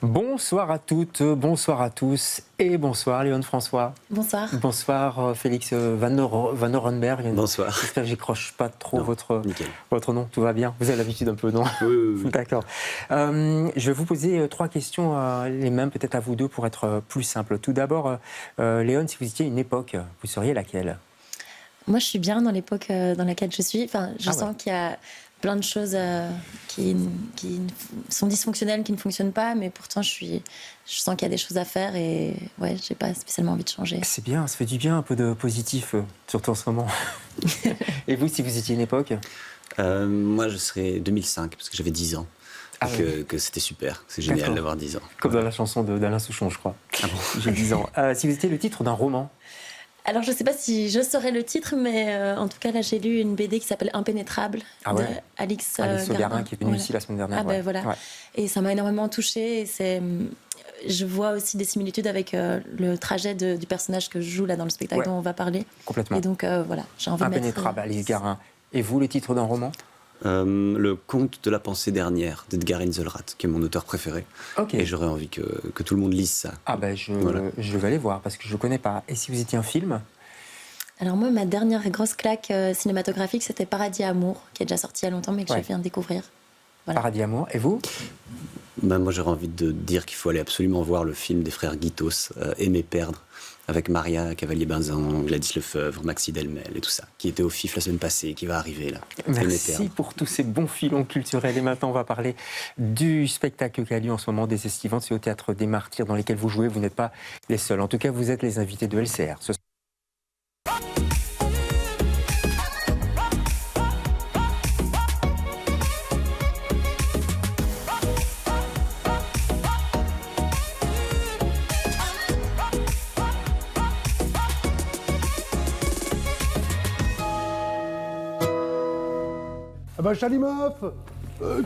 Bonsoir à toutes, bonsoir à tous et bonsoir Léon François. Bonsoir. Bonsoir Félix Van Orenberg. Bonsoir. J'espère que j'écroche pas trop non, votre nom, tout va bien. Vous avez l'habitude un peu, non? Oui. D'accord. Je vais vous poser trois questions, les mêmes peut-être à vous deux pour être plus simple. Tout d'abord, Léon, si vous étiez une époque, vous seriez laquelle? Moi, je suis bien dans l'époque dans laquelle je suis. Enfin, je sens qu'il y a plein de choses qui sont dysfonctionnelles, qui ne fonctionnent pas, mais pourtant je sens qu'il y a des choses à faire et ouais, j'ai pas spécialement envie de changer. C'est bien, ça fait du bien un peu de positif, surtout en ce moment. Et vous, si vous étiez une époque? Moi, je serais 2005, parce que j'avais 10 ans. Que c'était super, c'est génial d'avoir 10 ans. Comme dans la chanson d'Alain Souchon, je crois. Ah bon? J'ai 10 ans. Si vous étiez le titre d'un roman? Alors, je ne sais pas si je saurais le titre, mais en tout cas, là, j'ai lu une BD qui s'appelle Impénétrable de Alix Gardin, qui est venue ici la semaine dernière. Voilà. Ouais. Et ça m'a énormément touchée. Et je vois aussi des similitudes avec le trajet du personnage que je joue là dans le spectacle dont on va parler. Complètement. Et donc, voilà, j'ai envie de mettre... Impénétrable, Alix Gardin. Et vous, le titre d'un roman? Le conte de la pensée dernière d'Edgar Inselrath, qui est mon auteur préféré. Et j'aurais envie que tout le monde lise ça. Je vais aller voir parce que je ne connais pas. Et si vous étiez un film? Alors moi, ma dernière grosse claque cinématographique, c'était Paradis Amour, qui est déjà sorti il y a longtemps, mais que je viens de découvrir. Voilà. Paradis Amour. Et vous? Moi, j'aurais envie de dire qu'il faut aller absolument voir le film des frères Guitos, Aimer perdre, avec Maria Cavalier-Benzan, Gladys Lefebvre, Maxi Delmel et tout ça, qui était au FIF la semaine passée, qui va arriver là. Merci pour tous ces bons filons culturels. Et maintenant, on va parler du spectacle qui a lieu en ce moment des Estivantes. C'est au Théâtre des Martyrs dans lesquels vous jouez. Vous n'êtes pas les seuls. En tout cas, vous êtes les invités de LCR. Ah bah Chalimov,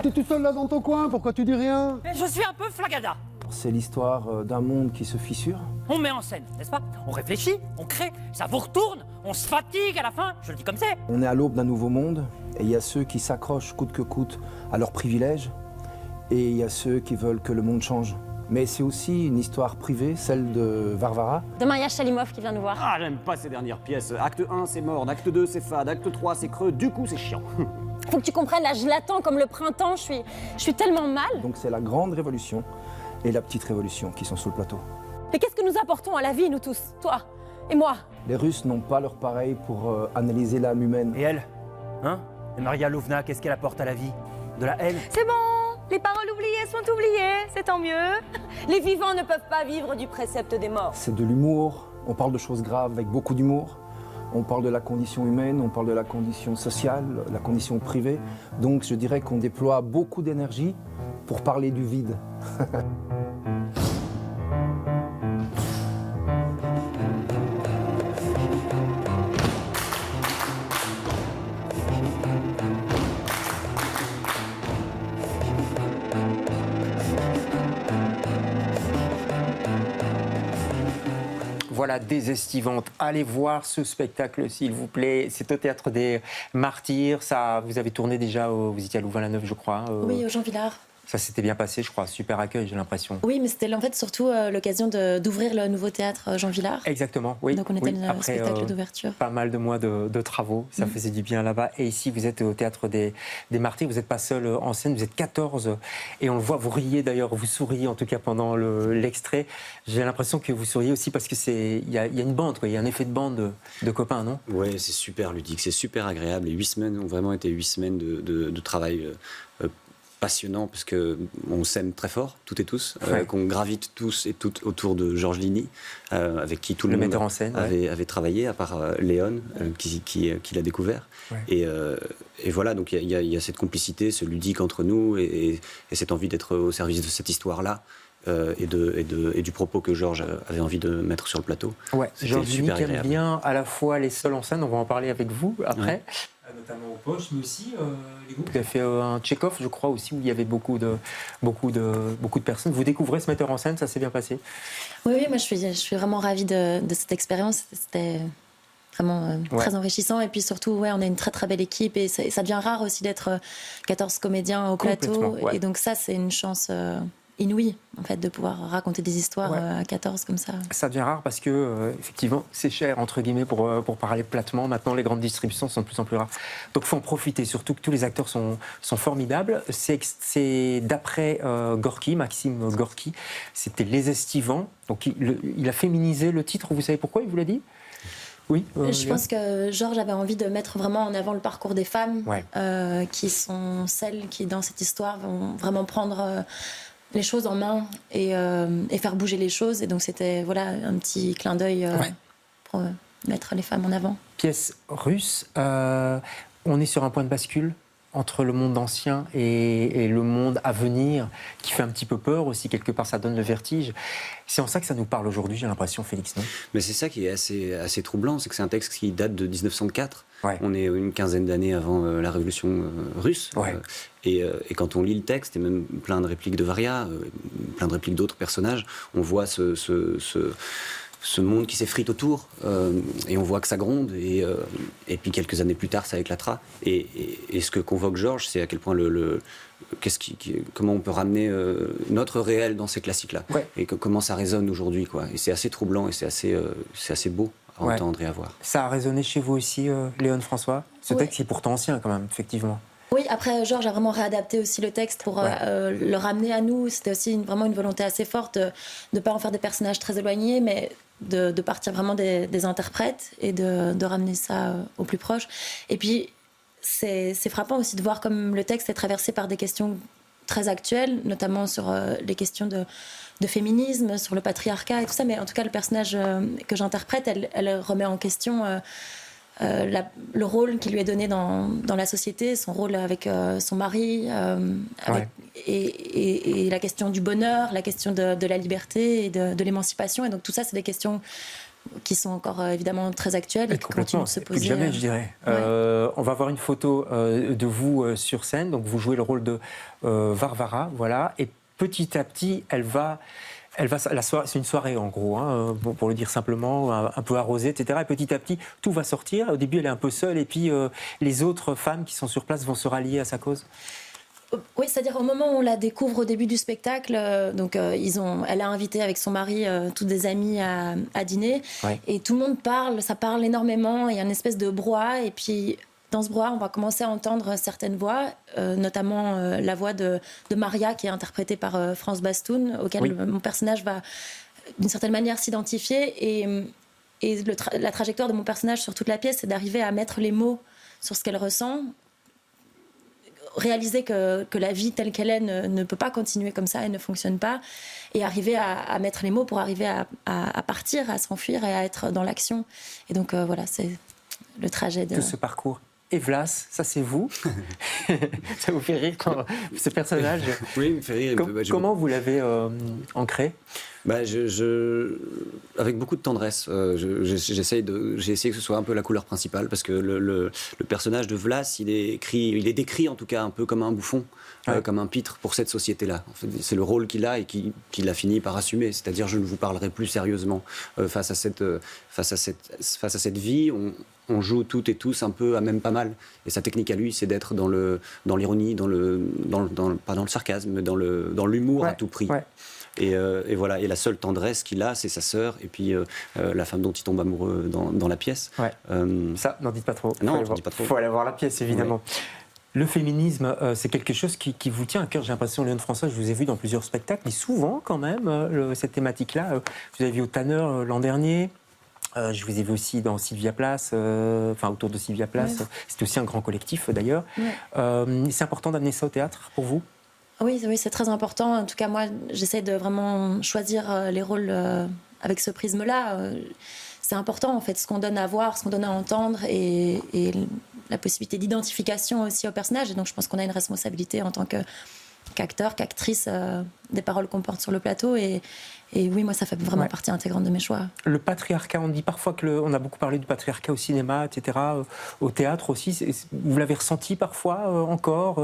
t'es tout seul là dans ton coin, pourquoi tu dis rien? Mais je suis un peu flagada. C'est l'histoire d'un monde qui se fissure. On met en scène, n'est-ce pas? On réfléchit, on crée, ça vous retourne, on se fatigue à la fin, je le dis comme c'est. On est à l'aube d'un nouveau monde, et il y a ceux qui s'accrochent coûte que coûte à leurs privilèges, et il y a ceux qui veulent que le monde change. Mais c'est aussi une histoire privée, celle de Varvara. Demain, il y a Chalimov qui vient nous voir. Ah, j'aime pas ces dernières pièces. Acte 1, c'est mort. Acte 2, c'est fade. Acte 3, c'est creux. Du coup, c'est chiant. Faut que tu comprennes, là, je l'attends comme le printemps. Je suis tellement mal. Donc c'est la grande révolution et la petite révolution qui sont sur le plateau. Mais qu'est-ce que nous apportons à la vie, nous tous? Toi et moi. Les Russes n'ont pas leur pareil pour analyser l'âme humaine. Et elle? Hein? Et Maria Louvna, qu'est-ce qu'elle apporte à la vie? De la haine? C'est bon! Les paroles oubliées sont oubliées, c'est tant mieux. Les vivants ne peuvent pas vivre du précepte des morts. C'est de l'humour, on parle de choses graves avec beaucoup d'humour. On parle de la condition humaine, on parle de la condition sociale, la condition privée. Donc je dirais qu'on déploie beaucoup d'énergie pour parler du vide. Voilà, des Estivantes. Allez voir ce spectacle, s'il vous plaît. C'est au Théâtre des Martyrs. Ça, vous avez tourné déjà, vous étiez à Louvain-la-Neuve, je crois. Oui, au Jean Villard. Ça s'était bien passé, je crois. Super accueil, j'ai l'impression. Oui, mais c'était en fait surtout l'occasion d'ouvrir le nouveau théâtre Jean Villard. Exactement, oui. Donc on était dans le après, spectacle d'ouverture. Pas mal de mois de travaux, ça faisait du bien là-bas. Et ici, vous êtes au Théâtre des Martyrs, vous n'êtes pas seul en scène, vous êtes 14. Et on le voit, vous riez d'ailleurs, vous souriez en tout cas pendant l'extrait. J'ai l'impression que vous souriez aussi parce qu'il y a une bande, il y a un effet de bande de copains, non? Oui, c'est super ludique, c'est super agréable. Et 8 semaines ont vraiment été 8 semaines de travail passionnant parce qu'on s'aime très fort, toutes et tous, qu'on gravite tous et toutes autour de Georges Ligny, avec qui tout le monde metteur en scène, avait travaillé, à part Léon, qui l'a découvert. Et voilà, donc il y a cette complicité, ce ludique entre nous et cette envie d'être au service de cette histoire-là. Et du propos que Georges avait envie de mettre sur le plateau. Ouais, Georges Ligny qui aime bien à la fois les seuls en scène, on va en parler avec vous après. Notamment aux Poches, mais aussi les groupes. Vous avez fait un Tchekhov, je crois aussi, où il y avait beaucoup de personnes. Vous découvrez ce metteur en scène, ça s'est bien passé? Oui, moi je suis vraiment ravie de cette expérience. C'était vraiment très enrichissant. Et puis surtout, on a une très très belle équipe et ça devient rare aussi d'être 14 comédiens au plateau. Et donc ça, c'est une chance inouïe, en fait, de pouvoir raconter des histoires à 14 comme ça. Ça devient rare parce que, effectivement, c'est cher, entre guillemets, pour parler platement. Maintenant, les grandes distributions sont de plus en plus rares. Donc, il faut en profiter, surtout que tous les acteurs sont formidables. C'est d'après Gorky, Maxime Gorky, c'était Les Estivants. Donc, il a féminisé le titre. Vous savez pourquoi il vous l'a dit ? Oui. Je pense que Georges avait envie de mettre vraiment en avant le parcours des femmes, qui sont celles qui, dans cette histoire, vont vraiment prendre les choses en main et faire bouger les choses. Et donc c'était un petit clin d'œil pour mettre les femmes en avant. Pièce russe. On est sur un point de bascule entre le monde ancien et le monde à venir, qui fait un petit peu peur aussi, quelque part ça donne le vertige. C'est en ça que ça nous parle aujourd'hui, j'ai l'impression, Félix, non ? Mais c'est ça qui est assez troublant, c'est que c'est un texte qui date de 1904. On est une quinzaine d'années avant la révolution russe. Et quand on lit le texte, et même plein de répliques de Varia, plein de répliques d'autres personnages, on voit ce monde qui s'effrite autour, et on voit que ça gronde, et puis quelques années plus tard, ça éclatera. Et ce que convoque Georges, c'est à quel point comment on peut ramener notre réel dans ces classiques-là, et comment ça résonne aujourd'hui, quoi. Et c'est assez troublant, et c'est assez beau à entendre et à voir. Ça a résonné chez vous aussi, Léon François ? Ce texte est pourtant ancien, quand même, effectivement. Oui, après, Georges a vraiment réadapté aussi le texte pour le ramener à nous. C'était aussi vraiment une volonté assez forte de ne pas en faire des personnages très éloignés, mais de partir vraiment des interprètes et de ramener ça au plus proche. Et puis, c'est frappant aussi de voir comme le texte est traversé par des questions très actuelles, notamment sur les questions de féminisme, sur le patriarcat et tout ça. Mais en tout cas, le personnage que j'interprète, elle remet en question le rôle qui lui est donné dans la société, son rôle avec son mari, et la question du bonheur, la question de la liberté et de l'émancipation. Et donc tout ça, c'est des questions qui sont encore évidemment très actuelles et qui continuent de se poser. Plus que jamais, je dirais. On va voir une photo de vous sur scène. Donc vous jouez le rôle de Varvara, voilà. Et petit à petit, c'est une soirée en gros, pour le dire simplement, un peu arrosée, etc. Et petit à petit, tout va sortir. Au début, elle est un peu seule, et puis les autres femmes qui sont sur place vont se rallier à sa cause. Oui, c'est-à-dire au moment où on la découvre au début du spectacle, elle a invité avec son mari toutes des amies à dîner, et tout le monde parle, ça parle énormément, il y a une espèce de brouhaha, et puis dans ce brouhaha, on va commencer à entendre certaines voix, notamment la voix de Maria, qui est interprétée par France Bastoun, auquel mon personnage va d'une certaine manière s'identifier, et la trajectoire de mon personnage sur toute la pièce, c'est d'arriver à mettre les mots sur ce qu'elle ressent, réaliser que la vie telle qu'elle est ne peut pas continuer comme ça et ne fonctionne pas, et arriver à mettre les mots pour arriver à partir, à s'enfuir et à être dans l'action. Et donc voilà, c'est le trajet de... Tout ce parcours. Et Vlas, ça c'est vous. Ça vous fait rire quand ce personnage. Oui, il me fait rire. Comment vous l'avez ancré ? Avec beaucoup de tendresse. J'ai essayé que ce soit un peu la couleur principale, parce que le personnage de Vlas, il est décrit en tout cas un peu comme un bouffon, comme un pitre pour cette société-là. En fait, c'est le rôle qu'il a et qu'il a fini par assumer. C'est-à-dire, je ne vous parlerai plus sérieusement face à cette vie. On joue toutes et tous un peu à même pas mal. Et sa technique à lui, c'est d'être dans l'ironie, pas dans le sarcasme, mais dans l'humour à tout prix. Et voilà. Et la seule tendresse qu'il a, c'est sa sœur, et puis la femme dont il tombe amoureux dans la pièce. Ça, n'en dites pas trop. Non, n'en dites pas trop. Il faut aller voir la pièce, évidemment. Le féminisme, c'est quelque chose qui vous tient à cœur. J'ai l'impression, Léon François, je vous ai vu dans plusieurs spectacles, mais souvent, quand même, cette thématique-là. Vous avez vu au Tanner l'an dernier. Je vous ai vu aussi dans Sylvia Place, autour de Sylvia Place. C'est aussi un grand collectif, d'ailleurs. C'est important d'amener ça au théâtre, pour vous ? Oui, c'est très important. En tout cas, moi, j'essaie de vraiment choisir les rôles avec ce prisme-là. C'est important, en fait, ce qu'on donne à voir, ce qu'on donne à entendre, et la possibilité d'identification aussi au personnage. Et donc, je pense qu'on a une responsabilité en tant qu'acteur, qu'actrice des paroles qu'on porte sur le plateau. Et oui, moi, ça fait vraiment partie intégrante de mes choix. Le patriarcat, on dit parfois on a beaucoup parlé du patriarcat au cinéma, etc., au théâtre aussi. Vous l'avez ressenti parfois encore,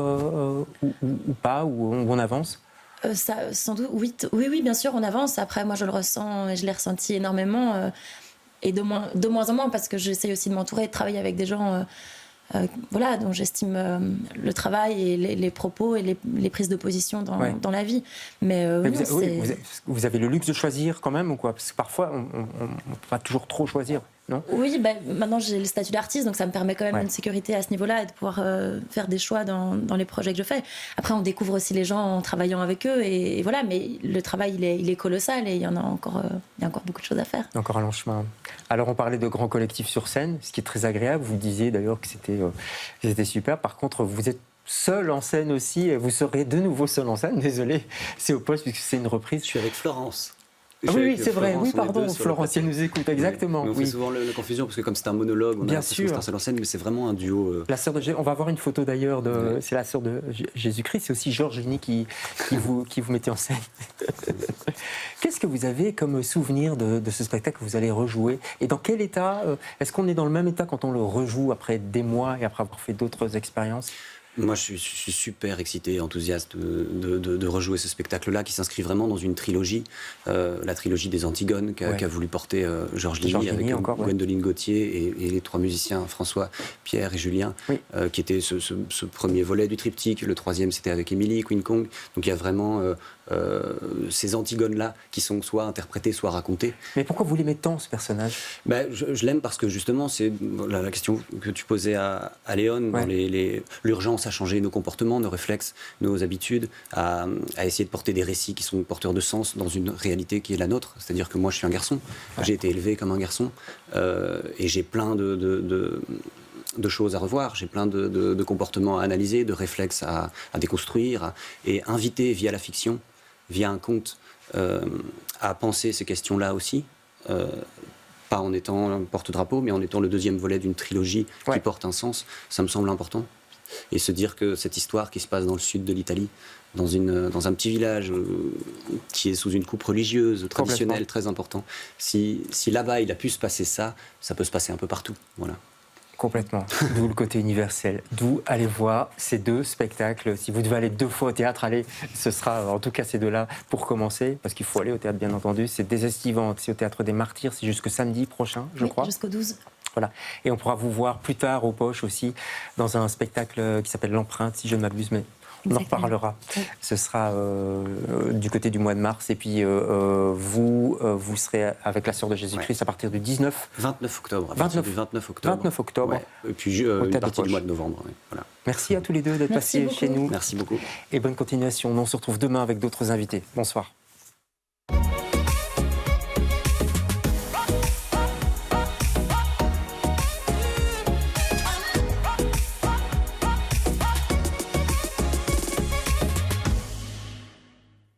ou pas, ou on avance ? Ça, sans doute, oui, bien sûr, on avance. Après, moi, je le ressens et je l'ai ressenti énormément, et de moins en moins, parce que j'essaye aussi de m'entourer et de travailler avec des gens voilà, dont j'estime le travail et les propos et les prises de position dans la vie. Mais vous avez le luxe de choisir quand même ou quoi? Parce que parfois, on ne peut pas toujours trop choisir. Non, oui, maintenant j'ai le statut d'artiste, donc ça me permet quand même une sécurité à ce niveau-là et de pouvoir faire des choix dans les projets que je fais. Après, on découvre aussi les gens en travaillant avec eux, et voilà, mais le travail, il est colossal et il y a encore beaucoup de choses à faire. Encore un long chemin. Alors, on parlait de grands collectifs sur scène, ce qui est très agréable. Vous disiez d'ailleurs que c'était super. Par contre, vous êtes seul en scène aussi, et vous serez de nouveau seul en scène. Désolé, c'est au poste puisque c'est une reprise. Je suis avec Florence. Oui, c'est vrai. Oui, pardon, Florence, elle nous écoute, exactement. On fait souvent la confusion parce que comme c'est un monologue, on a l'impression que c'est un seul en scène, mais c'est vraiment un duo. La sœur de, on va voir une photo d'ailleurs c'est la sœur de Jésus-Christ. C'est aussi Georges Ligny qui vous mettez en scène. Qu'est-ce que vous avez comme souvenir de ce spectacle que vous allez rejouer? Et dans quel état? Est-ce qu'on est dans le même état quand on le rejoue après des mois et après avoir fait d'autres expériences? Moi, je suis super excité, enthousiaste de rejouer ce spectacle-là, qui s'inscrit vraiment dans une trilogie, la trilogie des Antigones qu'a voulu porter Georges Ligny avec Gwendoline Gauthier et les 3 musiciens, François, Pierre et Julien, qui était ce premier volet du triptyque. Le 3e, c'était avec Émilie, Queen Kong. Donc il y a vraiment ces Antigones-là qui sont soit interprétés, soit racontés. Mais pourquoi vous l'aimez tant, ce personnage? Je l'aime parce que justement, c'est la question que tu posais à Léon, dans l'urgence à changer nos comportements, nos réflexes, nos habitudes, à essayer de porter des récits qui sont porteurs de sens dans une réalité qui est la nôtre. C'est-à-dire que moi, je suis un garçon, j'ai été élevé comme un garçon, et j'ai plein de choses à revoir, j'ai plein de comportements à analyser, de réflexes à déconstruire, et inviter via la fiction, via un conte, à penser ces questions-là aussi, pas en étant un porte-drapeau, mais en étant le 2e volet d'une trilogie qui porte un sens, ça me semble important. Et se dire que cette histoire qui se passe dans le sud de l'Italie, dans un petit village qui est sous une coupe religieuse, traditionnelle, très important, si là-bas il a pu se passer ça, ça peut se passer un peu partout. Voilà. Complètement. D'où le côté universel. D'où aller voir ces 2 spectacles. Si vous devez aller 2 fois au théâtre, allez, ce sera en tout cas ces 2-là pour commencer, parce qu'il faut aller au théâtre, bien entendu. C'est Des Estivantes, c'est au Théâtre des Martyrs, c'est jusqu'au samedi prochain, je crois. Jusqu'au 12. Voilà. Et on pourra vous voir plus tard au Poche aussi, dans un spectacle qui s'appelle L'Empreinte, si je ne m'abuse, mais on en reparlera. Oui. Ce sera du côté du mois de mars. Et puis vous serez avec la Sœur de Jésus-Christ à partir du 29 octobre. 29 octobre. Ouais. Et puis une partie du mois de novembre. Ouais. Voilà. Merci à tous les 2 d'être passés chez nous. Merci beaucoup. Et bonne continuation. On se retrouve demain avec d'autres invités. Bonsoir.